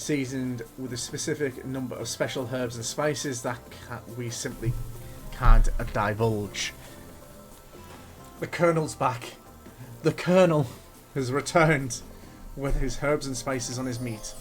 seasoned with a specific number of special herbs and spices that we simply can't divulge. The Colonel's back. The Colonel has returned with his herbs and spices on his meat.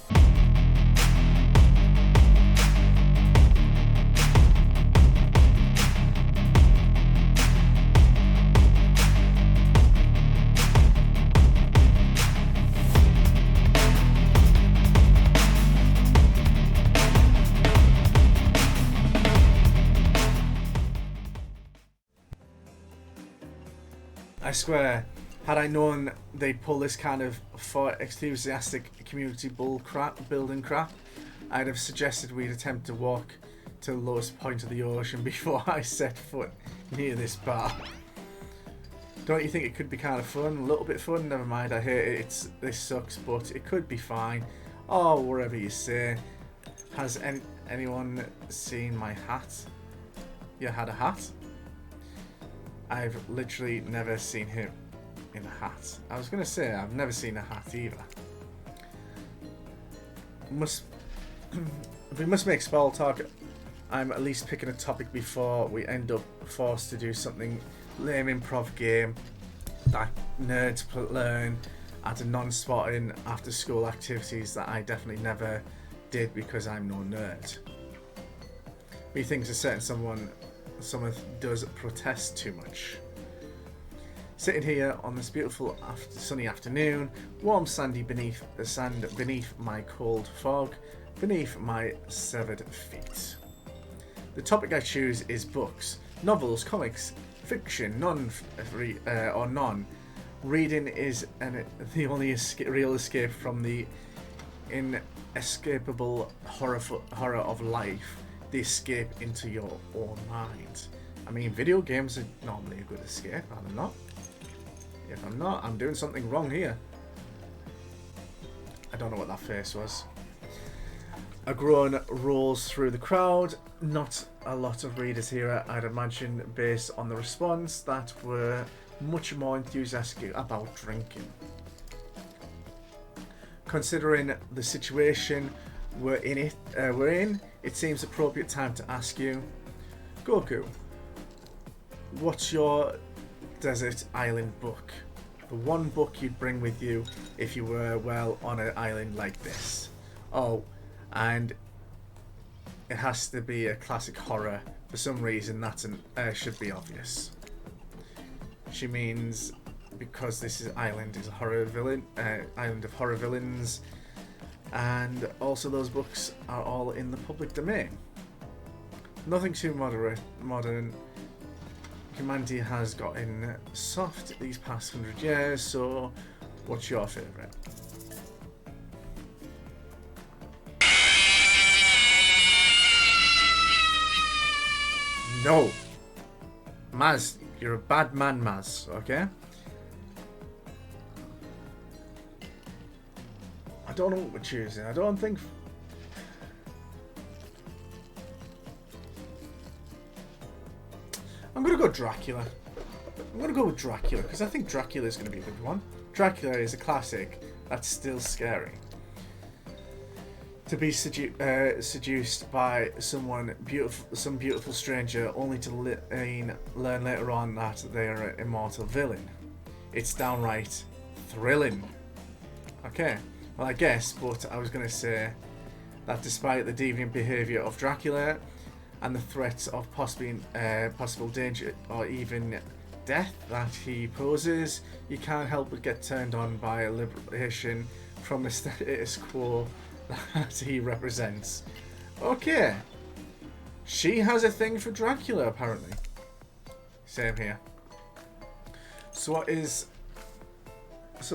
I swear, had I known they'd pull this kind of for enthusiastic community building crap, I'd have suggested we'd attempt to walk to the lowest point of the ocean before I set foot near this bar. Don't you think it could be kind of fun? A little bit fun? Never mind, I hate it. This sucks, but it could be fine. Oh, whatever you say. Has anyone seen my hat? You had a hat? I've literally never seen him in a hat. I was going to say I've never seen a hat either. If we must make small talk, I'm at least picking a topic before we end up forced to do something lame improv game that nerds learn at a non-spotting after school activities that I definitely never did because I'm no nerd. Methinks a certain someone does protest too much. Sitting here on this beautiful sunny afternoon, warm sandy beneath the sand, beneath my cold fog, beneath my severed feet. The topic I choose is books, novels, comics, fiction, none. Reading is the only real escape from the inescapable horror of life. The escape into your own mind. I mean, video games are normally a good escape, are they not? If I'm not, I'm doing something wrong here. I don't know what that face was. A groan rolls through the crowd. Not a lot of readers here, I'd imagine, based on the response, that were much more enthusiastic about drinking. Considering the situation we're in, it seems appropriate time to ask you, Goku, what's your desert island book? The one book you'd bring with you if you were, well, on an island like this. Oh, and it has to be a classic horror. For some reason, that should be obvious. She means because this island is a horror villain, island of horror villains. And also those books are all in the public domain. Nothing too modern. Humanity has gotten soft these past 100 years, so what's your favourite? No! Maz, you're a bad man, Maz, okay? I don't know what we're choosing. I don't think... I'm going to go Dracula. I'm going to go with Dracula because I think Dracula is going to be a good one. Dracula is a classic that's still scary. To be seduced by some beautiful stranger only to learn later on that they are an immortal villain. It's downright thrilling. Okay. Well, I guess, but I was going to say that despite the deviant behaviour of Dracula and the threats of possible danger or even death that he poses, you can't help but get turned on by a liberation from the status quo that he represents. Okay. She has a thing for Dracula, apparently. Same here. So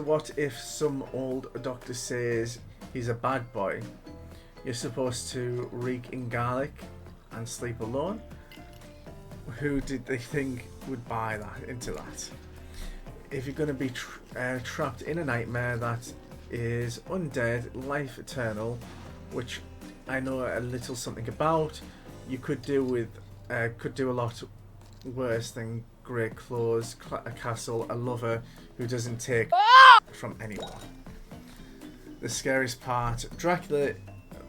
what if some old doctor says he's a bad boy? You're supposed to reek in garlic and sleep alone? Who did they think would buy into that? If you're going to be trapped in a nightmare that is undead, life eternal, which I know a little something about, you could do a lot worse than great clothes, a castle, a lover who doesn't take from anyone. The scariest part, Dracula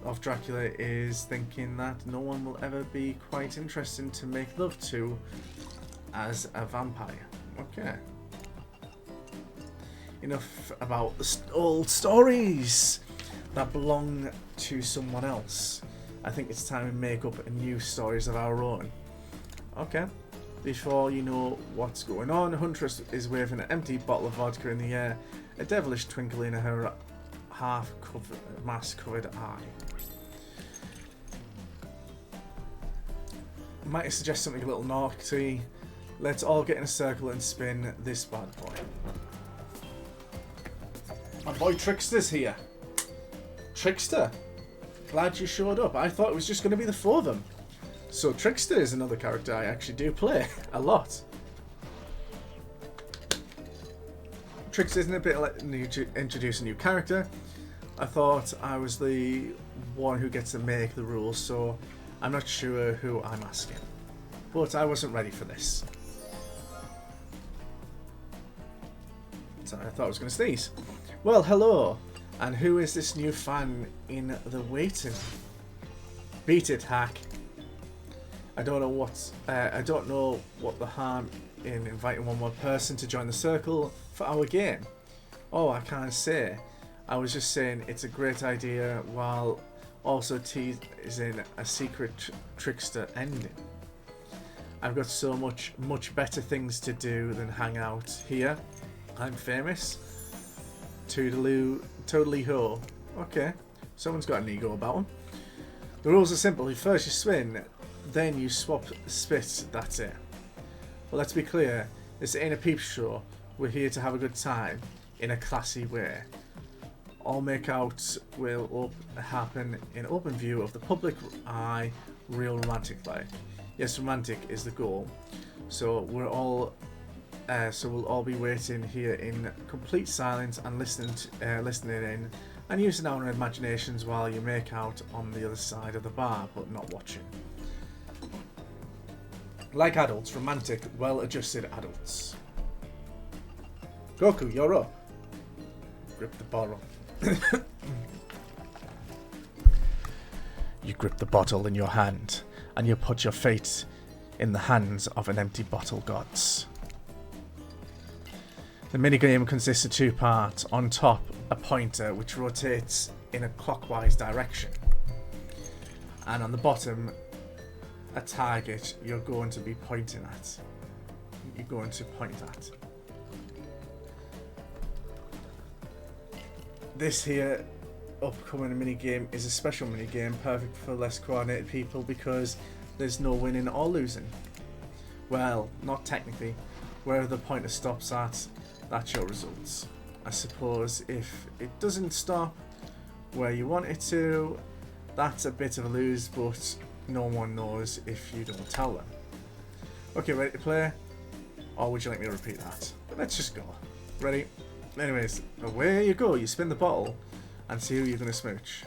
of Dracula is thinking that no one will ever be quite interesting to make love to as a vampire. Okay. Enough about the old stories that belong to someone else. I think it's time we make up new stories of our own. Okay. Before you know what's going on, Huntress is waving an empty bottle of vodka in the air, a devilish twinkle in her mask-covered eye. Might I suggest something a little naughty? Let's all get in a circle and spin this bad boy. My boy Trickster's here. Trickster, glad you showed up. I thought it was just going to be the four of them. So Trickster is another character I actually do play a lot. Trickster isn't a bit like new to introduce a new character. I thought I was the one who gets to make the rules, so I'm not sure who I'm asking. But I wasn't ready for this. So I thought I was going to sneeze. Well, hello. And who is this new fan in the waiting? Beat it, hack. I don't know what the harm in inviting one more person to join the circle for our game. Oh, I can't say. I was just saying it's a great idea while also teasing a secret trickster ending. I've got so much better things to do than hang out here. I'm famous. Toodaloo, totally ho. Okay, someone's got an ego about them. The rules are simple. First you spin, then you swap spit, that's it. Well, let's be clear, this ain't a peep show. We're here to have a good time, in a classy way. All make-outs will happen in open view of the public eye, real romantically. Yes, romantic is the goal. So we'll all be waiting here in complete silence and listening in, and using our imaginations while you make out on the other side of the bar, but not watching. Like adults, romantic, well-adjusted adults. Goku, you're up. Grip the bottle. You grip the bottle in your hand, and you put your fate in the hands of an empty bottle gods. The minigame consists of two parts. On top, a pointer which rotates in a clockwise direction. And on the bottom, a target you're going to be pointing at. You're going to point at. This here upcoming minigame is a special minigame, perfect for less coordinated people because there's no winning or losing. Well, not technically. Wherever the pointer stops at, that's your results. I suppose if it doesn't stop where you want it to, that's a bit of a lose, but no one knows if you don't tell them. Okay, ready to play? Or would you like me to repeat that? Let's just go. Ready? Anyways, away you go. You spin the bottle and see who you're going to smooch.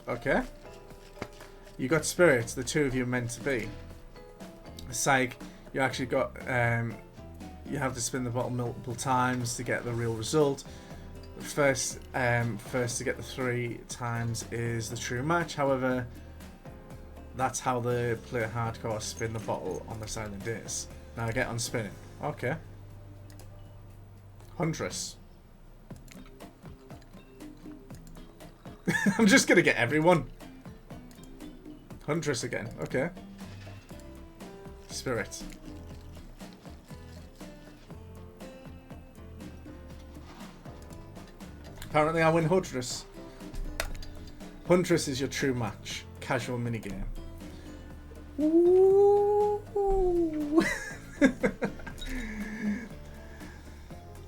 Okay. You got spirits, the two of you are meant to be. Psych, you actually got, you have to spin the bottle multiple times to get the real result. First to get the 3 times is the true match. However, that's how the player hardcore spin the bottle on the silent days. Now get on spinning. Okay. Huntress. I'm just gonna get everyone. Huntress again. Okay. Spirit. Apparently I win Huntress. Huntress is your true match. Casual minigame. Ooh.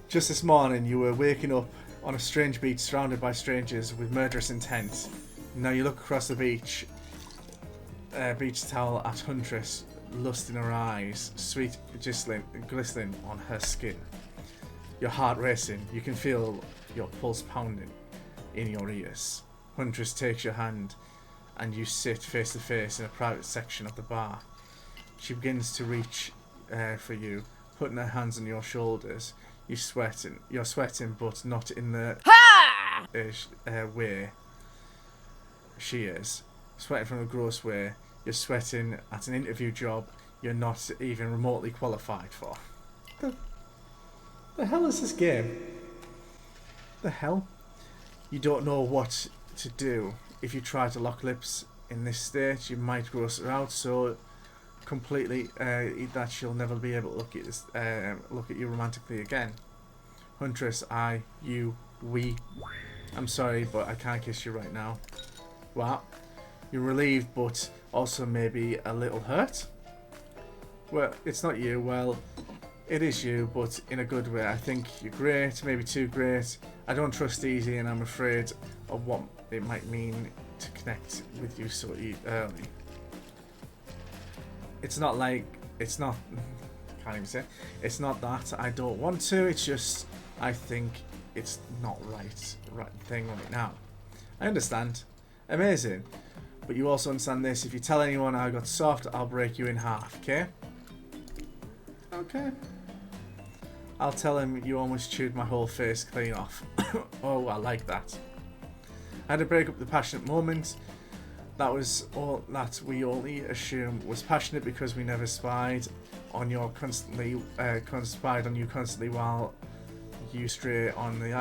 Just this morning you were waking up on a strange beach surrounded by strangers with murderous intent. Now you look across the beach towel at Huntress, lust in her eyes, sweet glistening on her skin. Your heart racing, you can feel your pulse pounding in your ears. Huntress takes your hand and you sit face to face in a private section of the bar. She begins to reach for you, putting her hands on your shoulders. You're sweating, but not in the way she is. Sweating from a gross way. You're sweating at an interview job you're not even remotely qualified for. The hell is this game? The hell? You don't know what to do. If you try to lock lips in this state, you might gross her out so completely that she'll never be able to look at you romantically again. Huntress, we. I'm sorry, but I can't kiss you right now. What? You're relieved, but also maybe a little hurt? Well, it's not you. Well, it is you, but in a good way. I think you're great, maybe too great. I don't trust easy, and I'm afraid of what it might mean to connect with you so early. It's not like, can't even say. It's not that I don't want to, it's just, I think it's not right thing right now. I understand. Amazing. But you also understand this, if you tell anyone I got soft, I'll break you in half, okay? Okay. I'll tell him you almost chewed my whole face clean off. Oh, I like that. I had to break up the passionate moment. That was all that we only assumed was passionate because we never spied on you constantly while you stay on the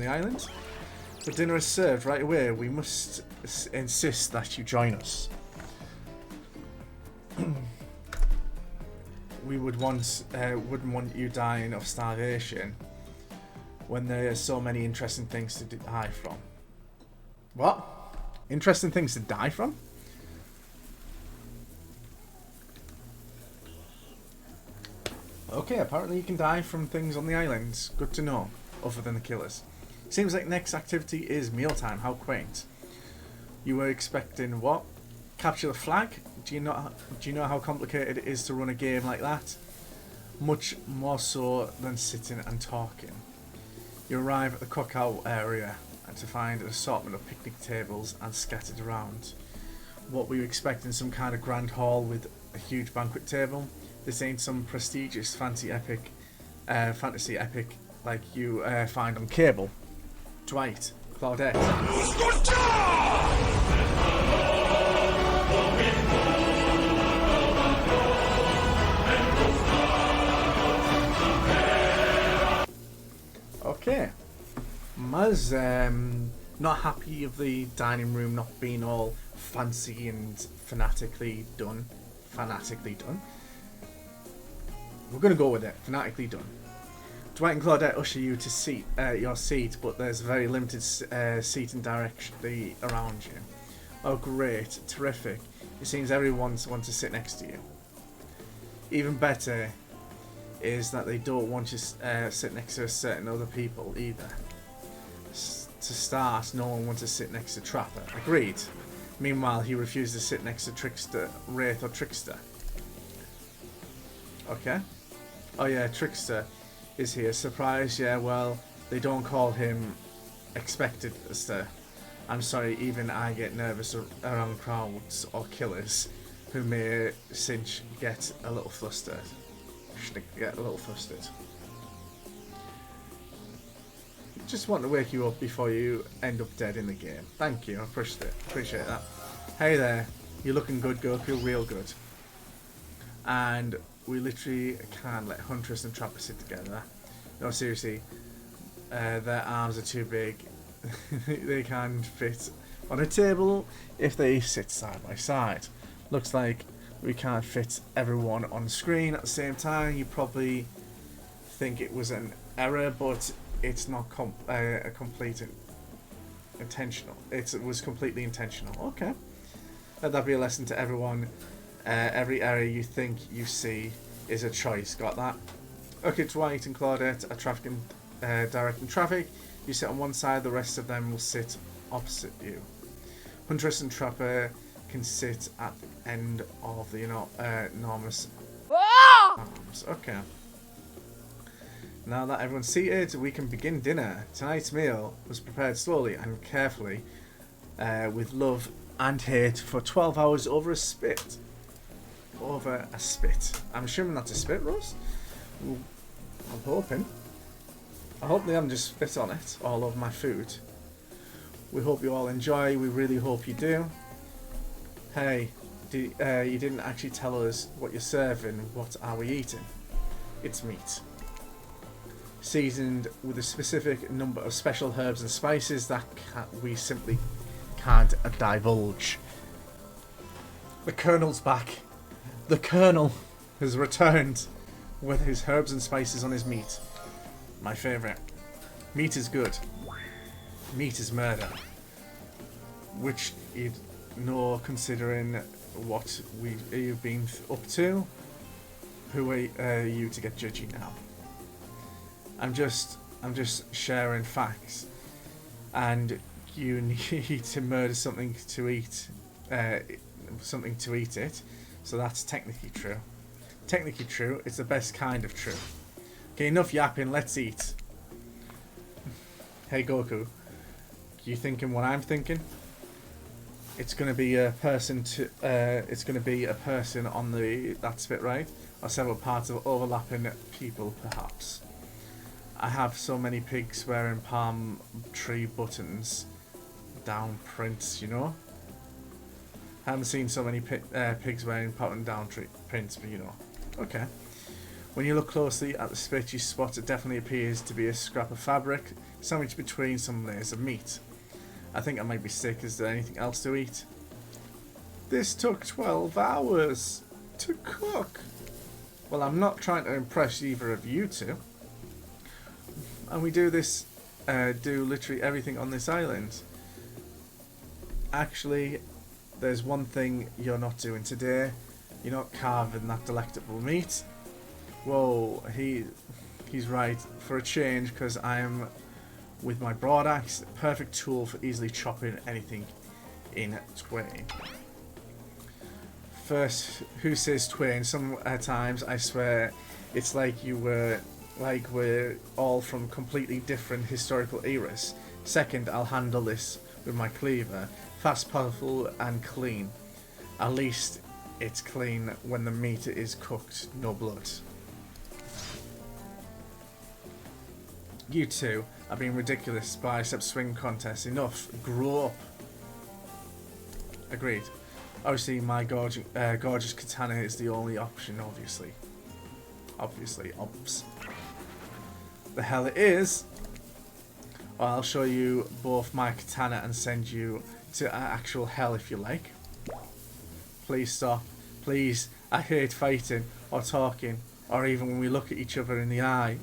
island. But dinner is served right away. We must insist that you join us. We wouldn't want you dying of starvation when there are so many interesting things to die from. What? Interesting things to die from? Okay, apparently you can die from things on the islands. Good to know, other than the killers. Seems like next activity is mealtime. How quaint. You were expecting what? Capture the flag? Do you know how complicated it is to run a game like that? Much more so than sitting and talking. You arrive at the cookout area and to find an assortment of picnic tables and scattered around. What were you expecting? Some kind of grand hall with a huge banquet table? This ain't some prestigious fantasy epic like you find on cable. Dwight, Claudette. Okay. Maz, not happy of the dining room not being all fancy and fanatically done. We're going to go with it. Fanatically done. Dwight and Claudette usher you to your seat, but there's very limited seating directly around you. Oh, great. Terrific. It seems everyone wants to sit next to you. Even better is that they don't want you to sit next to certain other people either. To start, no one wants to sit next to Trapper. Agreed. Meanwhile, he refuses to sit next to Trickster, Wraith or Trickster. Okay. Oh yeah, Trickster is here. Surprise, yeah, well, they don't call him Expected Sir. I'm sorry, even I get nervous around crowds or killers who may get a little flustered. Just want to wake you up before you end up dead in the game. Thank you, I appreciate that. Hey there, you're looking good, Goku, real good. And we literally can't let Huntress and Trapper sit together. No, seriously, their arms are too big. They can't fit on a table if they sit side by side. Looks like we can't fit everyone on screen at the same time. You probably think it was an error, but it's not a complete intentional. It was completely intentional. Okay. Let that be a lesson to everyone. Every error you think you see is a choice. Got that? Okay, Dwight and Claudette are directing traffic. You sit on one side, the rest of them will sit opposite you. Huntress and Trapper can sit at the end of the enormous arms. Okay. Now that everyone's seated, we can begin dinner. Tonight's meal was prepared slowly and carefully, with love and hate for 12 hours over a spit. I'm assuming that's a spit roast? I'm hoping. I hope they haven't just spit on it all over my food. We hope you all enjoy. We really hope you do. Hey, you didn't actually tell us what you're serving. What are we eating? It's meat. Seasoned with a specific number of special herbs and spices that we simply can't divulge. The Colonel's back. The Colonel has returned with his herbs and spices on his meat. My favourite. Meat is good. Meat is murder. Which you'd know considering what you've been up to. Who are you to get judgy now? I'm just sharing facts, and you need to murder something to eat it. So that's technically true. Technically true. It's the best kind of true. Okay, enough yapping. Let's eat. Hey Goku, you thinking what I'm thinking? It's gonna be a person to. It's gonna be a person on the. That's bit right. Or several parts of overlapping people, perhaps. I have so many pigs wearing palm tree buttons down prints, you know. I haven't seen so many pigs wearing button down tree prints, but you know. Okay. When you look closely at the spit, you spot it definitely appears to be a scrap of fabric sandwiched between some layers of meat. I think I might be sick. Is there anything else to eat? This took 12 hours to cook. Well, I'm not trying to impress either of you two. And we do this, do literally everything on this island. Actually, there's one thing you're not doing today. You're not carving that delectable meat. Whoa, he's right. For a change, because I am with my broad axe, perfect tool for easily chopping anything in twain. First, who says twain? Sometimes I swear it's like we're all from completely different historical eras. Second, I'll handle this with my cleaver. Fast, powerful, and clean. At least it's clean when the meat is cooked, no blood. You two are being ridiculous bicep swing contests. Enough. Grow up. Agreed. Obviously, my gorgeous katana is the only option, obviously. Obviously, obs. The hell it is. Well, I'll show you both my katana and send you to actual hell if you like. Please stop. Please. I hate fighting or talking or even when we look at each other in the eye.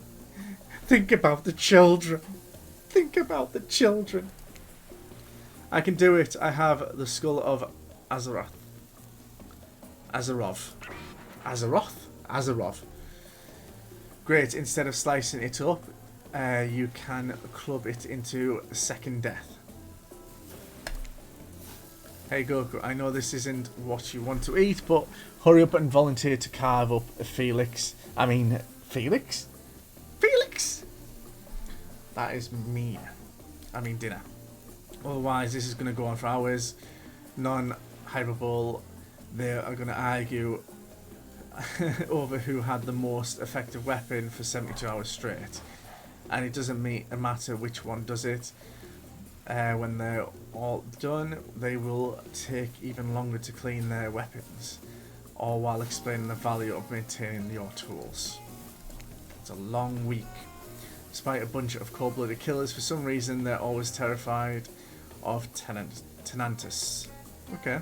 Think about the children. Think about the children. I can do it. I have the skull of Azeroth. Azeroth. Great. Instead of slicing it up, you can club it into second death. Hey Goku, I know this isn't what you want to eat, but hurry up and volunteer to carve up Felix. Felix? That is mean. Dinner. Otherwise, this is going to go on for hours. Non-hyperbole. They are going to argue over who had the most effective weapon for 72 hours straight. And it doesn't matter which one does it. When they're all done, they will take even longer to clean their weapons, all while explaining the value of maintaining your tools. It's a long week. Despite a bunch of cold-blooded killers, for some reason they're always terrified of Tenantus. Okay.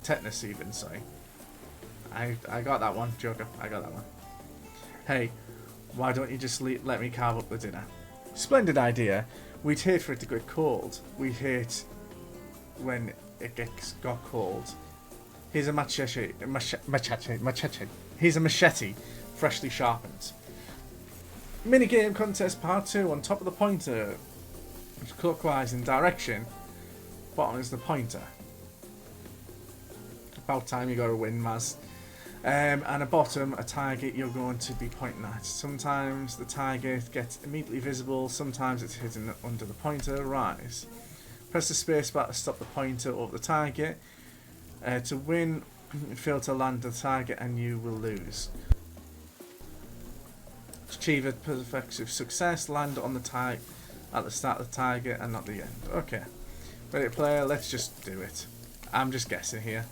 Tetanus even, sorry. I got that one, Joker. I got that one. Hey, why don't you just let me carve up the dinner? Splendid idea. We'd hate for it to get cold. We hate when it got cold. Here's a machete. Here's a machete, freshly sharpened. Minigame contest part 2 on top of the pointer. Clockwise in direction. Bottom is the pointer. About time you got to win, Maz. And at bottom, a target you're going to be pointing at. Sometimes the target gets immediately visible, sometimes it's hidden under the pointer. Rise. Press the spacebar to stop the pointer over the target. To win, fail to land the target and you will lose. Achieve a perfect success. Land on the target at the start of the target and not the end. Okay. Ready to play? Let's just do it. I'm just guessing here.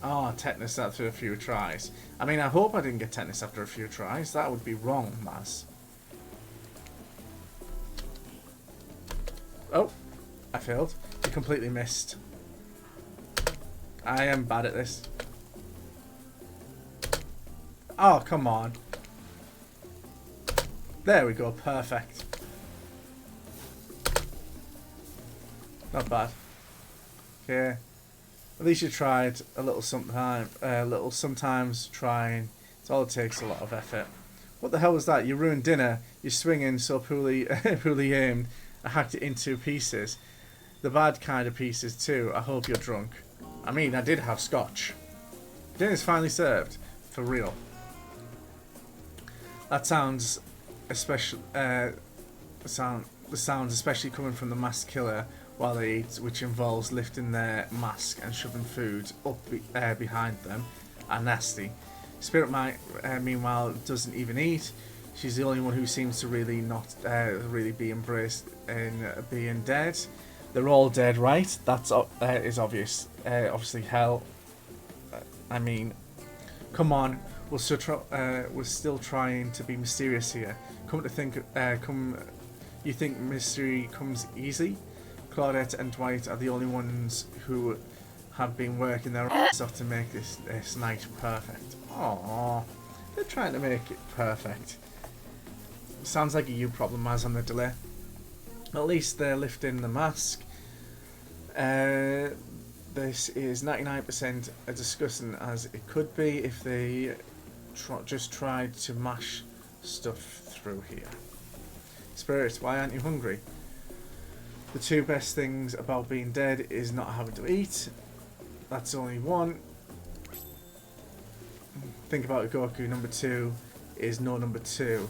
Oh, tetanus after a few tries. I mean, I hope I didn't get tetanus after a few tries. That would be wrong, Maz. Oh, I failed. You completely missed. I am bad at this. Oh, come on. There we go. Perfect. Not bad. Okay. At least you tried a little sometimes trying. It's all it takes, a lot of effort. What the hell was that? You ruined dinner. You're swinging so poorly aimed. I hacked it into pieces. The bad kind of pieces too. I hope you're drunk. I mean, I did have scotch. Dinner's finally served. For real. That sounds especially the sounds especially coming from the masked killer while they eat, which involves lifting their mask and shoving food up behind them, are nasty. Spirit meanwhile doesn't even eat. She's the only one who seems to really not really be embraced in being dead. They're all dead, right? That's is obvious. Obviously, hell. I mean, come on. We're still trying to be mysterious here. Come to think, you think mystery comes easy? Claudette and Dwight are the only ones who have been working their ass off to make this night perfect. Aww, they're trying to make it perfect. Sounds like a you problem, as on the delay. At least they're lifting the mask. This is 99% as disgusting as it could be if they just tried to mash stuff through here. Spirit, why aren't you hungry? The two best things about being dead is not having to eat. That's only one. Think about it, Goku. Number 2 is no number 2.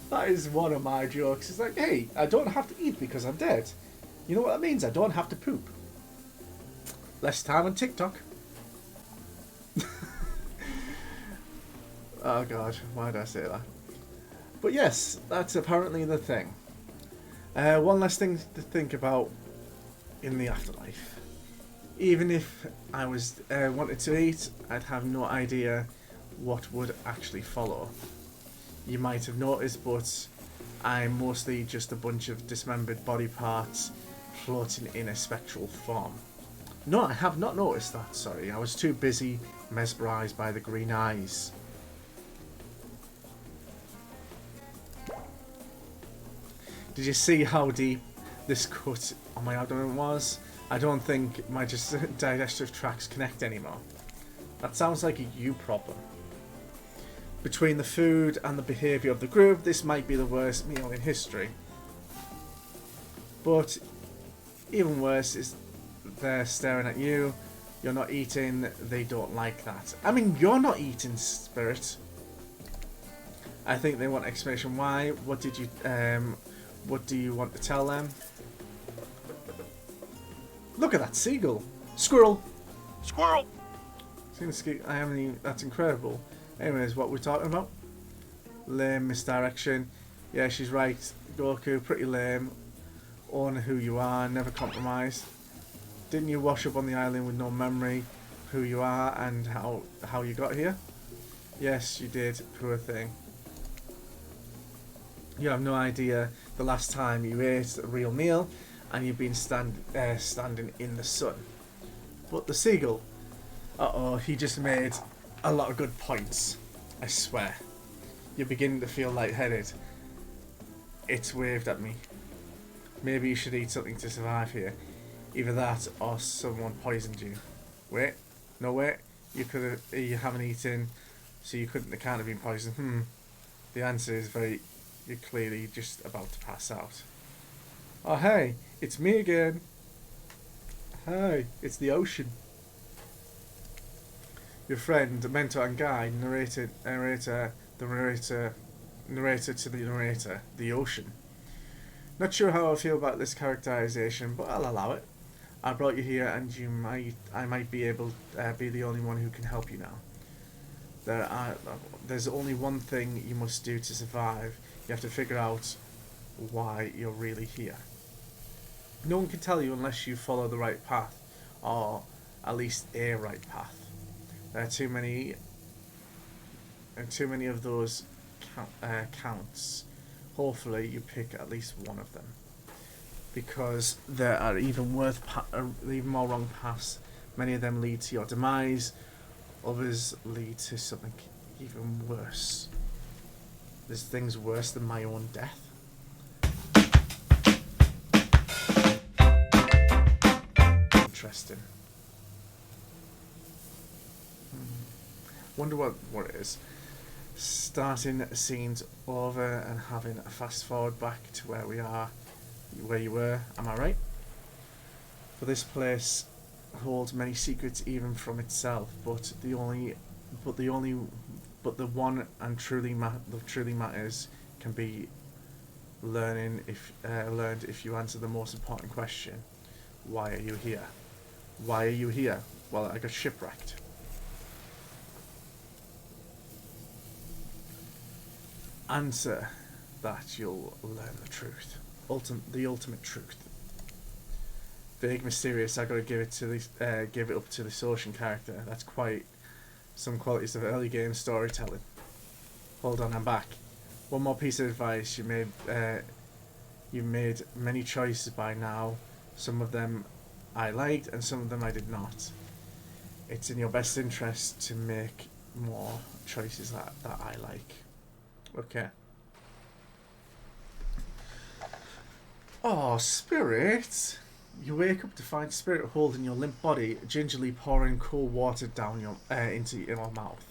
That is one of my jokes. It's like, hey, I don't have to eat because I'm dead. You know what that means? I don't have to poop. Less time on TikTok. Oh god, why did I say that? But yes, that's apparently the thing. One last thing to think about in the afterlife. Even if I was wanted to eat, I'd have no idea what would actually follow. You might have noticed, but I'm mostly just a bunch of dismembered body parts floating in a spectral form. No, I have not noticed that, sorry. I was too busy mesmerised by the green eyes. Did you see how deep this cut on my abdomen was? I don't think my digestive tracts connect anymore. That sounds like a you problem. Between the food and the behaviour of the group, this might be the worst meal in history. But even worse is they're staring at you, you're not eating, they don't like that. I mean, you're not eating, Spirit. I think they want explanation why. What do you want to tell them? Look at that seagull! Squirrel! Squirrel! That's incredible. Anyways, what we're talking about? Lame misdirection. Yeah, she's right. Goku, pretty lame. Own who you are, never compromise. Didn't you wash up on the island with no memory of who you are and how you got here? Yes, you did. Poor thing. You have no idea the last time you ate a real meal and you've been standing in the sun. But the seagull, uh-oh, he just made a lot of good points, I swear. You're beginning to feel lightheaded. It's waved at me. Maybe you should eat something to survive here. Either that or someone poisoned you. Wait, no wait, you haven't eaten, so you can't have been poisoned. The answer is you're clearly just about to pass out. Oh hey, it's me again. Hi, it's the ocean. Your friend, mentor and guide, narrator to the narrator, the ocean. Not sure how I feel about this characterization, but I'll allow it. I brought you here, and I might be able be the only one who can help you now. There's only one thing you must do to survive. You have to figure out why you're really here. No one can tell you unless you follow the right path, or at least a right path. There are too many of those counts. Hopefully you pick at least one of them, because there are even more wrong paths. Many of them lead to your demise, others lead to something even worse. There's things worse than my own death. Interesting. Wonder what it is. Starting scenes over and having a fast forward back to where you were. Am I right? For this place holds many secrets even from itself, but the one and truly matters can be learned if you answer the most important question. Why are you here? Why are you here? Well, I got shipwrecked. Answer that, you'll learn the truth. The ultimate truth. Vague, mysterious. I gotta give it up to this ocean character. That's quite some qualities of early game storytelling. Hold on, I'm back. One more piece of advice. You made many choices by now. Some of them I liked, and some of them I did not. It's in your best interest to make more choices that I like. Okay. Oh, Spirit! You wake up to find Spirit holding your limp body, gingerly pouring cold water down into your mouth.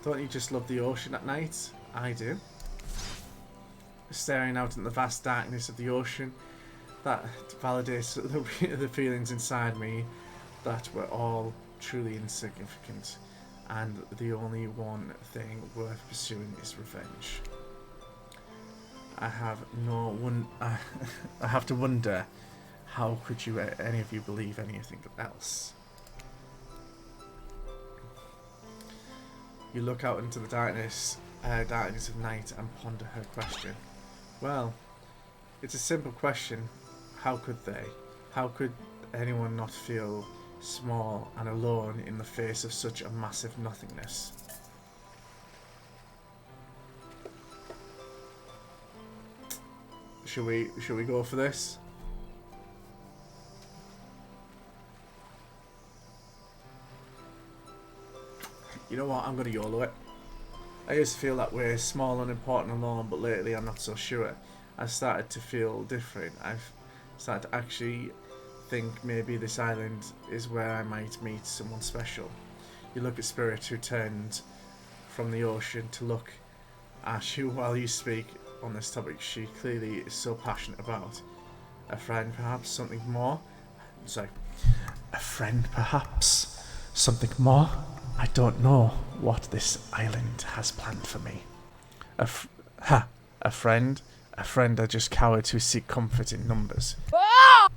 Don't you just love the ocean at night? I do. Staring out in the vast darkness of the ocean, that validates the feelings inside me that were all truly insignificant, and the only one thing worth pursuing is revenge. I have to wonder, how could any of you believe anything else? You look out into the darkness of night and ponder her question. Well, it's a simple question. How could they? How could anyone not feel small and alone in the face of such a massive nothingness? Should we go for this? You know what? I'm gonna YOLO it. I used to feel that way, small, unimportant, alone, but lately I'm not so sure. I've started to feel different. I've started to actually think maybe this island is where I might meet someone special. You look at Spirit, who turned from the ocean to look at you while you speak on this topic she clearly is so passionate about. A friend, perhaps? Something more? Sorry. A friend, perhaps? Something more? I don't know what this island has planned for me. A friend? A friend are just cowards who seek comfort in numbers. I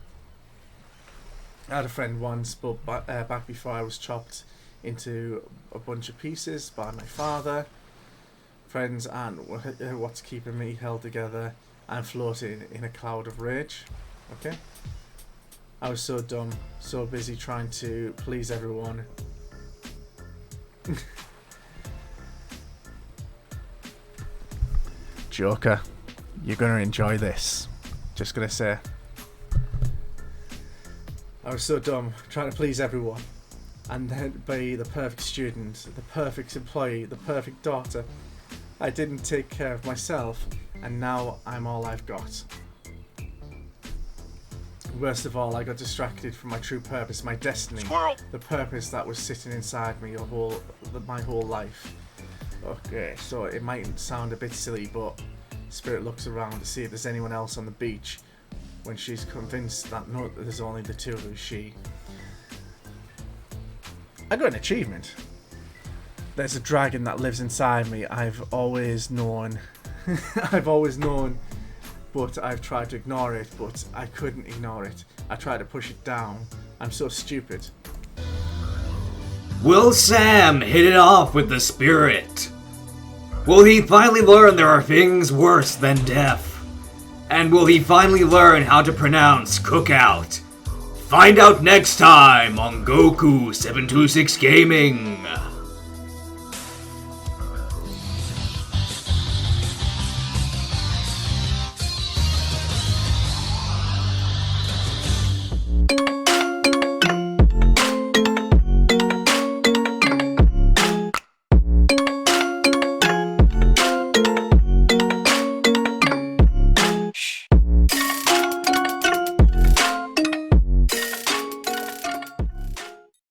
had a friend once, but back before I was chopped into a bunch of pieces by my father. Friends aren't what's keeping me held together. I'm floating in a cloud of rage. Okay? I was so dumb, so busy trying to please everyone. Joker, you're gonna enjoy this. Just gonna say. I was so dumb, trying to please everyone, and then be the perfect student, the perfect employee, the perfect daughter. I didn't take care of myself, and now I'm all I've got. Worst of all, I got distracted from my true purpose, my destiny, the purpose that was sitting inside me my whole life. Okay, so it might sound a bit silly, but Spirit looks around to see if there's anyone else on the beach. When she's convinced that no, there's only the two of us, I got an achievement. There's a dragon that lives inside me. I've always known but I've tried to ignore it, but I couldn't ignore it. I tried to push it down. I'm so stupid. Will Sam hit it off with the spirit? Will he finally learn there are things worse than death? And will he finally learn how to pronounce cookout? Find out next time on Goku726 Gaming.